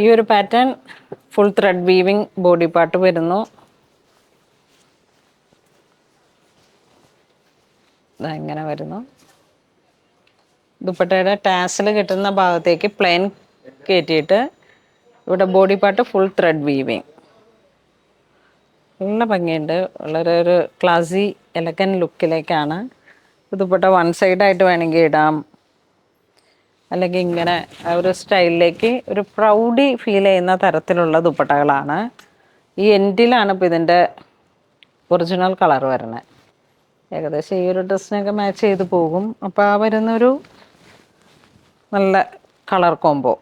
ഈ ഒരു pattern full thread weaving body part വരുന്നു. ഇങ്ങനെ വരുന്നു. ദുപ്പട്ടയുടെ ടാസിൽ കിട്ടുന്ന ഭാഗത്തേക്ക് പ്ലെയിൻ കയറ്റിയിട്ട് ഇവിടെ body part full thread weaving. നല്ല ഭംഗിയുണ്ട്. വളരെ ഒരു ക്ലാസി എലഗൻ ലുക്കിലേക്കാണ്. ദുപ്പട്ട വൺ സൈഡായിട്ട് വേണമെങ്കിൽ ഇടാം, അല്ലെങ്കിൽ ഇങ്ങനെ ഒരു സ്റ്റൈലിലേക്ക് ഒരു പ്രൗഡി ഫീൽ ചെയ്യുന്ന തരത്തിലുള്ള ദുപ്പട്ടകളാണ്. ഈ എൻഡിലാണ് ഇപ്പോൾ ഇതിൻ്റെ ഒറിജിനൽ കളർ വരുന്നത്. ഏകദേശം ഈ ഒരു ഡ്രസ്സിനൊക്കെ മാച്ച് ചെയ്ത് പോകും. അപ്പോൾ ആ വരുന്നൊരു നല്ല കളർ കോംബോ.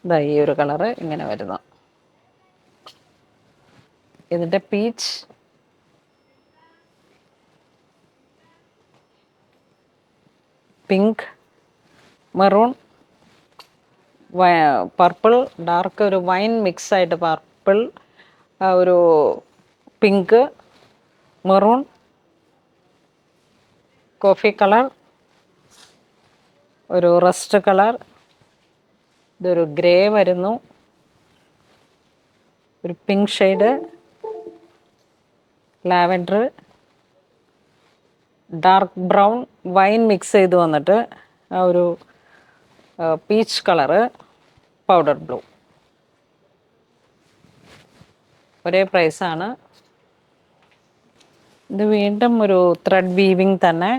ഇതാ ഈ ഒരു കളറ് ഇങ്ങനെ വരുന്നു. ഇതിൻ്റെ peach, pink, maroon, purple, dark ഒരു വൈൻ മിക്സ് ആയിട്ട് പർപ്പിൾ, ഒരു പിങ്ക്, മെറൂൺ, കോഫി കളർ, ഒരു റസ്റ്റ് കളർ, ഇതൊരു ഗ്രേ വരുന്നു, ഒരു pink shade, lavender, dark brown, wine mix ചെയ്ത് വന്നിട്ട് ആ ഒരു പീച്ച് കളറ്, പൗഡർ ബ്ലൂ. ഒരേ പ്രൈസാണ്. ഇത് വീണ്ടും ഒരു ത്രെഡ് വീവിങ് തന്നെ,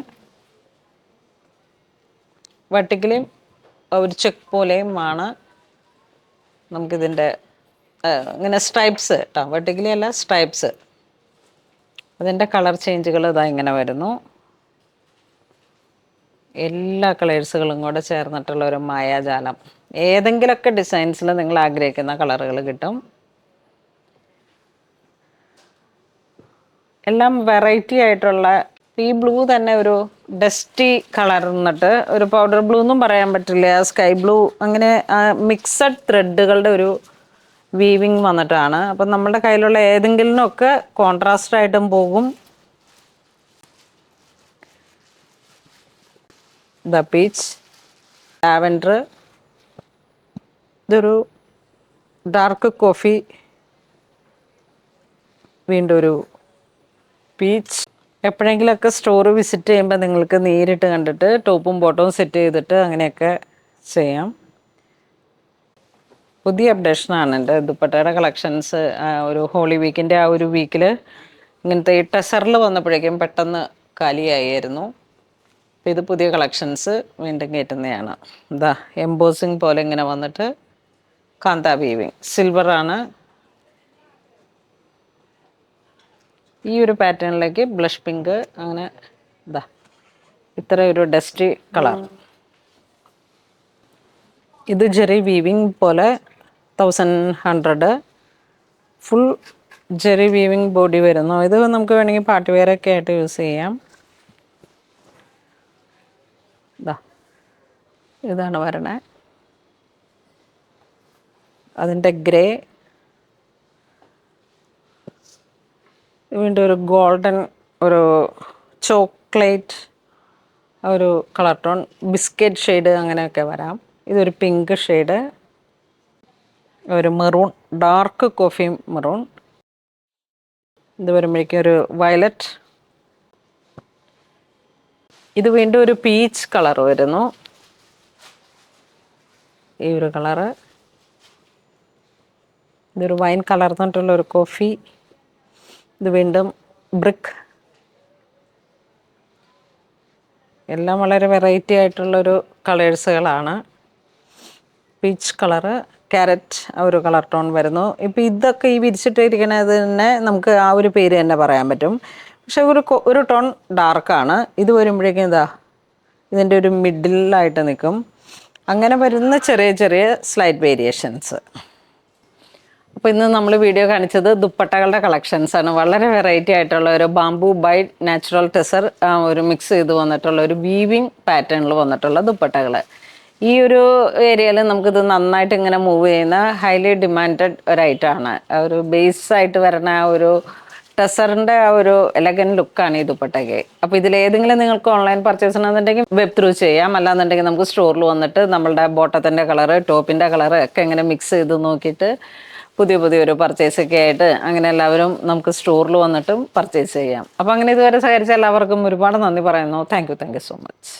വെർട്ടിക്കലിയും ഒരു ചെക്ക് പോലെയും ആണ്. നമുക്കിതിൻ്റെ ഇങ്ങനെ സ്ട്രൈപ്സ് കേട്ടോ, വെർട്ടിക്കലി അല്ല സ്ട്രൈപ്സ്. അതിൻ്റെ കളർ ചേഞ്ചുകൾ ഇതാ ഇങ്ങനെ വരുന്നു. എല്ലാ കളേഴ്സുകളും കൂടെ ചേർന്നിട്ടുള്ള ഒരു മായാജാലം. ഏതെങ്കിലുമൊക്കെ ഡിസൈൻസിൽ നിങ്ങൾ ആഗ്രഹിക്കുന്ന കളറുകൾ കിട്ടും. എല്ലാം വെറൈറ്റി ആയിട്ടുള്ള, ഈ ബ്ലൂ തന്നെ ഒരു ഡസ്റ്റി കളർ എന്നിട്ട് ഒരു പൗഡർ ബ്ലൂ എന്നും പറയാൻ പറ്റില്ല, സ്കൈ ബ്ലൂ, അങ്ങനെ മിക്സഡ് ത്രെഡുകളുടെ ഒരു വീവിങ് വന്നിട്ടാണ്. അപ്പം നമ്മുടെ കയ്യിലുള്ള ഏതെങ്കിലുമൊക്കെ കോൺട്രാസ്റ്റ് ആയിട്ടും പോകും. ദ പീച്ച്, ലാവൻഡർ, ഇതൊരു ഡാർക്ക് കോഫി, വീണ്ടും ഒരു പീച്ച്. എപ്പോഴെങ്കിലുമൊക്കെ സ്റ്റോർ വിസിറ്റ് ചെയ്യുമ്പോൾ നിങ്ങൾക്ക് നേരിട്ട് കണ്ടിട്ട് ടോപ്പും ബോട്ടവും സെറ്റ് ചെയ്തിട്ട് അങ്ങനെയൊക്കെ ചെയ്യാം. പുതിയ അപ്ഡേഷനാണ് എൻ്റെ ദുപ്പട്ടയുടെ കളക്ഷൻസ്. ഒരു ഹോളി വീക്കിൻ്റെ ആ ഒരു വീക്കിൽ ഇങ്ങനത്തെ ഈ ടെസറിൽ വന്നപ്പോഴേക്കും പെട്ടെന്ന് കാലിയായിരുന്നു. അപ്പോൾ ഇത് പുതിയ കളക്ഷൻസ് വീണ്ടും കയറ്റുന്നതാണ്. ഇതാ എംബോസിങ് പോലെ ഇങ്ങനെ വന്നിട്ട് കാന്ത വീവിങ്, സിൽവറാണ്. ഈ ഒരു പാറ്റേണിലേക്ക് ബ്ലഷ് പിങ്ക്, അങ്ങനെ ഇതാ ഇത്ര ഒരു ഡസ്റ്റി കളർ. ഇത് ജെറി വീവിങ് പോലെ 1100 ഫുൾ ജെറി വീവിങ് ബോഡി വരുന്നു. ഇത് നമുക്ക് വേണമെങ്കിൽ പാർട്ടി വെയറൊക്കെ ആയിട്ട് യൂസ് ചെയ്യാം. ഇതാ ഇതാണ് വരണേ. അതിൻ്റെ ഗ്രേ, വീണ്ടും ഒരു ഗോൾഡൻ, ഒരു ചോക്ലേറ്റ്, ഒരു കളർ ടോൺ, ബിസ്ക്കറ്റ് ഷെയ്ഡ്, അങ്ങനെയൊക്കെ വരാം. ഇതൊരു പിങ്ക് ഷെയ്ഡ്, ഒരു മെറൂൺ, ഡാർക്ക് കോഫി മെറൂൺ. ഇത് വരുമ്പോഴേക്കും ഒരു വയലറ്റ്. ഇത് വീണ്ടും ഒരു പീച്ച് കളർ വരുന്നു. ഈ ഒരു കളറ്, ഇതൊരു വൈൻ കളർന്നിട്ടുള്ള ഒരു കോഫി. ഇത് വീണ്ടും ബ്രിക്ക്. എല്ലാം വളരെ വെറൈറ്റി ആയിട്ടുള്ളൊരു കളേഴ്സുകളാണ്. പീച്ച് കളറ്, ക്യാരറ്റ് ഒരു കളർ ടോൺ വരുന്നു. ഇപ്പോൾ ഇതൊക്കെ ഈ വിരിച്ചിട്ടിരിക്കണത് തന്നെ നമുക്ക് ആ ഒരു പേര് തന്നെ പറയാൻ പറ്റും. പക്ഷെ ഒരു ടോൺ ഡാർക്കാണ്. ഇത് വരുമ്പോഴേക്കും ഇതാ ഇതിൻ്റെ ഒരു മിഡിലായിട്ട് നിൽക്കും. അങ്ങനെ വരുന്ന ചെറിയ ചെറിയ സ്ലൈറ്റ് വേരിയേഷൻസ്. അപ്പോൾ ഇന്ന് നമ്മൾ വീഡിയോ കാണിച്ചത് ദുപ്പട്ടകളുടെ കളക്ഷൻസാണ്. വളരെ വെറൈറ്റി ആയിട്ടുള്ള ഒരു ബാംബു ബൈ നാച്ചുറൽ ടെസർ ഒരു മിക്സ് ചെയ്ത് വന്നിട്ടുള്ള ഒരു വീവിങ് പാറ്റേണിൽ വന്നിട്ടുള്ള ദുപ്പട്ടകൾ. ഈ ഒരു ഏരിയയിൽ നമുക്കിത് നന്നായിട്ട് ഇങ്ങനെ മൂവ് ചെയ്യുന്ന ഹൈലി ഡിമാൻഡഡ് ഒരു ഐറ്റമാണ്. ഒരു ബേസ് ആയിട്ട് വരുന്ന ആ ഒരു ടെസറിൻ്റെ ആ ഒരു എലഗൻ ലുക്കാണ് ഈ ദുപ്പട്ടയ്ക്ക്. അപ്പോൾ ഇതിലേതെങ്കിലും നിങ്ങൾക്ക് ഓൺലൈൻ പർച്ചേസ് ചെയ്യണമെന്നുണ്ടെങ്കിൽ വെബ് ത്രൂ ചെയ്യാം. അല്ലാന്നുണ്ടെങ്കിൽ നമുക്ക് സ്റ്റോറിൽ വന്നിട്ട് നമ്മളുടെ ബോട്ടത്തിൻ്റെ കളറ് ടോപ്പിൻ്റെ കളറ് ഒക്കെ ഇങ്ങനെ മിക്സ് ചെയ്ത് നോക്കിയിട്ട് പുതിയൊരു പർച്ചേസൊക്കെ ആയിട്ട് അങ്ങനെ എല്ലാവരും നമുക്ക് സ്റ്റോറിൽ വന്നിട്ടും പർച്ചേസ് ചെയ്യാം. അപ്പോൾ അങ്ങനെ ഇതുവരെ സഹകരിച്ച എല്ലാവർക്കും ഒരുപാട് നന്ദി പറയുന്നു. Thank you so much.